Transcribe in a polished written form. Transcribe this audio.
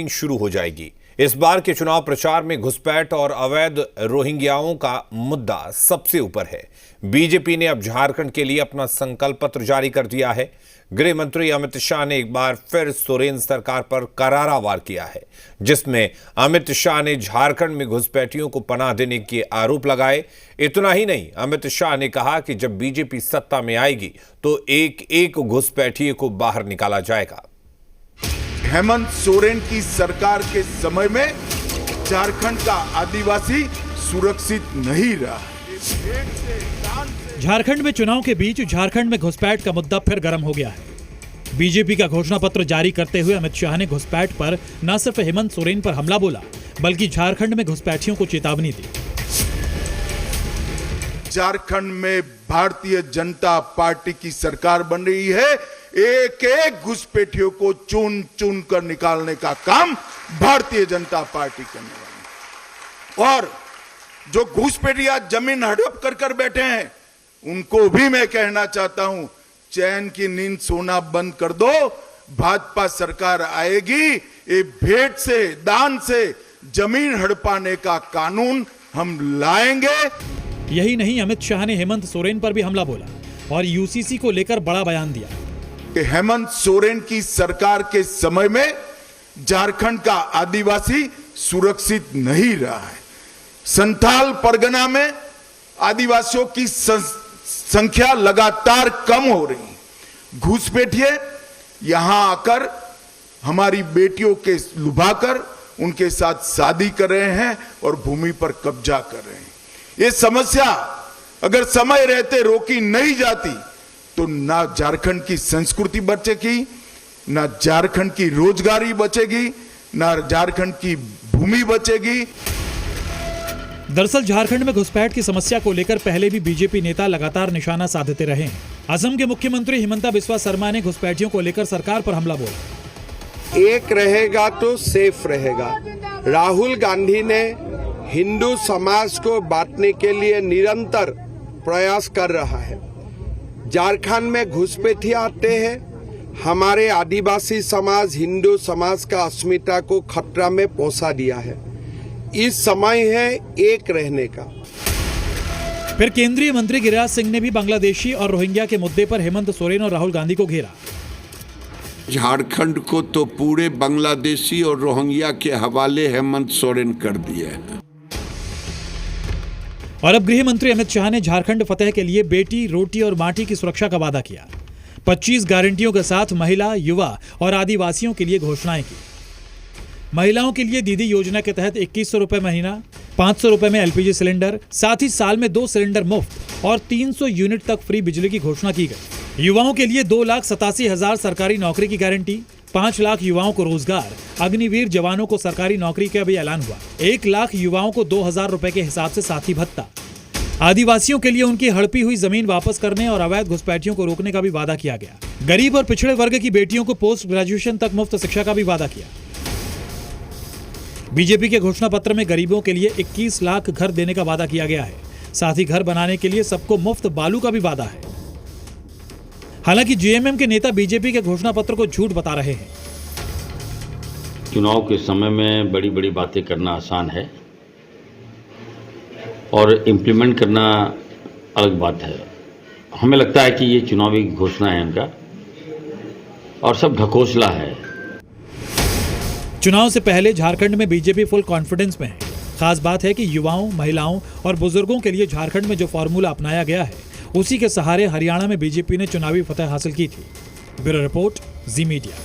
शुरू हो जाएगी। इस बार के चुनाव प्रचार में घुसपैठ और अवैध रोहिंग्याओं का मुद्दा सबसे ऊपर है। बीजेपी ने अब झारखंड के लिए अपना संकल्प पत्र जारी कर दिया है। गृह मंत्री अमित शाह ने एक बार फिर सोरेन सरकार पर करारा वार किया है, जिसमें अमित शाह ने झारखंड में घुसपैठियों को पनाह देने के आरोप लगाए। इतना ही नहीं, अमित शाह ने कहा कि जब बीजेपी सत्ता में आएगी तो एक एक घुसपैठिए को बाहर निकाला जाएगा। हेमंत सोरेन की सरकार के समय में झारखंड का आदिवासी सुरक्षित नहीं रहा। झारखंड में चुनाव के बीच झारखंड में घुसपैठ का मुद्दा फिर गर्म हो गया है। बीजेपी का घोषणा पत्र जारी करते हुए अमित शाह ने घुसपैठ पर न सिर्फ हेमंत सोरेन पर हमला बोला, बल्कि झारखंड में घुसपैठियों को चेतावनी दी। झारखंड में भारतीय जनता पार्टी की सरकार बन रही है। एक एक घुसपैठियों को चुन चुन कर निकालने का काम भारतीय जनता पार्टी करने वाली। और जो घुसपैठिया जमीन हड़प कर बैठे हैं, उनको भी मैं कहना चाहता हूं, चैन की नींद सोना बंद कर दो। भाजपा सरकार आएगी, ये भेंट से दान से जमीन हड़पाने का कानून हम लाएंगे। यही नहीं, अमित शाह ने हेमंत सोरेन पर भी हमला बोला और यूसीसी को लेकर बड़ा बयान दिया। हेमंत सोरेन की सरकार के समय में झारखंड का आदिवासी सुरक्षित नहीं रहा है। संथाल परगना में आदिवासियों की संख्या लगातार कम हो रही है। घुसपैठिए यहां आकर हमारी बेटियों के लुभाकर उनके साथ शादी कर रहे हैं और भूमि पर कब्जा कर रहे हैं। ये समस्या अगर समय रहते रोकी नहीं जाती तो ना झारखंड की संस्कृति बचेगी, ना झारखंड की रोजगारी बचेगी, ना झारखंड की भूमि बचेगी। दरअसल झारखंड में घुसपैठ की समस्या को लेकर पहले भी बीजेपी नेता लगातार निशाना साधते रहे हैं। असम के मुख्यमंत्री हिमंता बिस्वा शर्मा ने घुसपैठियों को लेकर सरकार पर हमला बोला। एक रहेगा तो सेफ रहेगा। राहुल गांधी ने हिंदू समाज को बांटने के लिए निरंतर प्रयास कर रहा है। झारखंड में घुसपैठिया आते हैं, हमारे आदिवासी समाज, हिंदू समाज का अस्मिता को खतरा में पहुंचा दिया है। इस समय है एक रहने का। फिर केंद्रीय मंत्री गिरिराज सिंह ने भी बांग्लादेशी और रोहिंग्या के मुद्दे पर हेमंत सोरेन और राहुल गांधी को घेरा। झारखंड को तो पूरे बांग्लादेशी और रोहिंग्या के हवाले हेमंत सोरेन कर दिया है। और अब गृह मंत्री अमित शाह ने झारखंड फतेह के लिए बेटी, रोटी और माटी की सुरक्षा का वादा किया। 25 गारंटियों के साथ महिला, युवा और आदिवासियों के लिए घोषणाएं की। महिलाओं के लिए दीदी योजना के तहत 2100 रुपए महीना, 500 रुपए में एलपीजी सिलेंडर, साथ ही साल में 2 सिलेंडर मुफ्त और 300 यूनिट तक फ्री बिजली की घोषणा की गई। युवाओं के लिए 2,87,000 सरकारी नौकरी की गारंटी, 5 लाख युवाओं को रोजगार, अग्निवीर जवानों को सरकारी नौकरी का भी ऐलान हुआ। 1 लाख युवाओं को 2000 रुपए के हिसाब से साथी भत्ता। आदिवासियों के लिए उनकी हड़पी हुई जमीन वापस करने और अवैध घुसपैठियों को रोकने का भी वादा किया गया। गरीब और पिछड़े वर्ग की बेटियों को पोस्ट ग्रेजुएशन तक मुफ्त शिक्षा का भी वादा किया। बीजेपी के घोषणा पत्र में गरीबों के लिए 21 लाख घर देने का वादा किया गया है। साथ ही घर बनाने के लिए सबको मुफ्त बालू का भी वादा है। हालांकि जेएमएम के नेता बीजेपी के घोषणा पत्र को झूठ बता रहे हैं। चुनाव के समय में बड़ी बड़ी बातें करना आसान है और इम्प्लीमेंट करना अलग बात है। हमें लगता है कि ये चुनावी घोषणा है उनका और सब ढकोसला है। चुनाव से पहले झारखंड में बीजेपी फुल कॉन्फिडेंस में है। खास बात है कि युवाओं, महिलाओं और बुजुर्गों के लिए झारखंड में जो फॉर्मूला अपनाया गया है, उसी के सहारे हरियाणा में बीजेपी ने चुनावी फतह हासिल की थी। ब्यूरो रिपोर्ट, जी मीडिया।